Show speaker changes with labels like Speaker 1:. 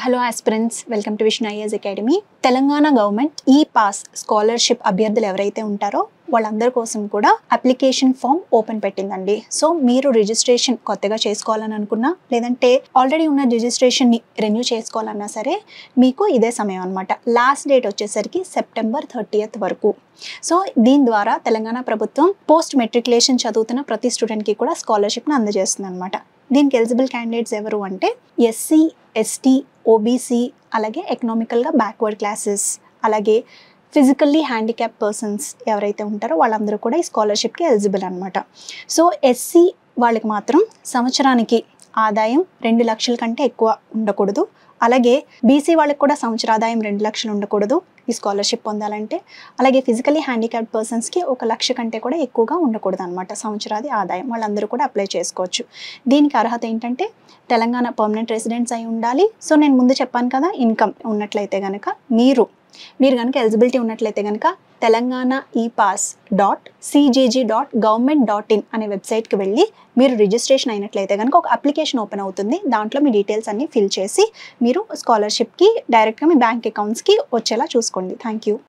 Speaker 1: Hello aspirants, welcome to Vishnu IAS academy. Telangana government ఈ pass scholarship అభ్యర్థులు ఎవరైతే ఉంటారో వాళ్ళందరి కోసం కూడా అప్లికేషన్ ఫామ్ ఓపెన్ పెట్టిందండి. సో మీరు రిజిస్ట్రేషన్ కొత్తగా చేసుకోవాలని అనుకున్నా, లేదంటే ఆల్రెడీ ఉన్న రిజిస్ట్రేషన్ని రెన్యూ చేసుకోవాలన్నా సరే మీకు ఇదే సమయం అనమాట. లాస్ట్ డేట్ వచ్చేసరికి సెప్టెంబర్ 30th వరకు. సో దీని ద్వారా తెలంగాణ ప్రభుత్వం పోస్ట్ మెట్రికులేషన్ చదువుతున్న ప్రతి స్టూడెంట్కి కూడా స్కాలర్షిప్ని అందజేస్తుంది అనమాట. దీనికి ఎలిజిబుల్ క్యాండిడేట్స్ ఎవరు అంటే ఎస్సీ, ఎస్టీ, ఓబీసీ, అలాగే ఎకనామికల్గా బ్యాక్వర్డ్ క్లాసెస్, అలాగే ఫిజికల్లీ హ్యాండిక్యాప్ పర్సన్స్ ఎవరైతే ఉంటారో వాళ్ళందరూ కూడా ఈ స్కాలర్షిప్కి ఎలిజిబుల్ అనమాట. సో ఎస్సీ వాళ్ళకి మాత్రం సంవత్సరానికి ఆదాయం 2 లక్షల కంటే ఎక్కువ ఉండకూడదు. అలాగే బీసీ వాళ్ళకి కూడా సంవత్సర ఆదాయం 2 లక్షలు ఉండకూడదు ఈ స్కాలర్షిప్ పొందాలంటే. అలాగే ఫిజికలీ హ్యాండిక్యాప్డ్ పర్సన్స్కి 1 లక్ష కంటే కూడా ఎక్కువగా ఉండకూడదు అనమాట సంవత్సరాది ఆదాయం. వాళ్ళందరూ కూడా అప్లై చేసుకోవచ్చు. దీనికి అర్హత ఏంటంటే తెలంగాణ పర్మనెంట్ రెసిడెంట్స్ అయి ఉండాలి. సో నేను ముందు చెప్పాను కదా, ఇన్కమ్ ఉన్నట్లయితే కనుక మీరు కనుక ఎలిజిబిలిటీ ఉన్నట్లయితే కనుక telanganapas.cgg.government.in అనే వెబ్సైట్కి వెళ్ళి మీరు రిజిస్ట్రేషన్ అయినట్లయితే కనుక ఒక అప్లికేషన్ ఓపెన్ అవుతుంది. దాంట్లో మీ డీటెయిల్స్ అన్నీ ఫిల్ చేసి మీరు స్కాలర్షిప్కి డైరెక్ట్గా మీ బ్యాంక్ అకౌంట్స్కి వచ్చేలా చూసుకోండి. Thank you.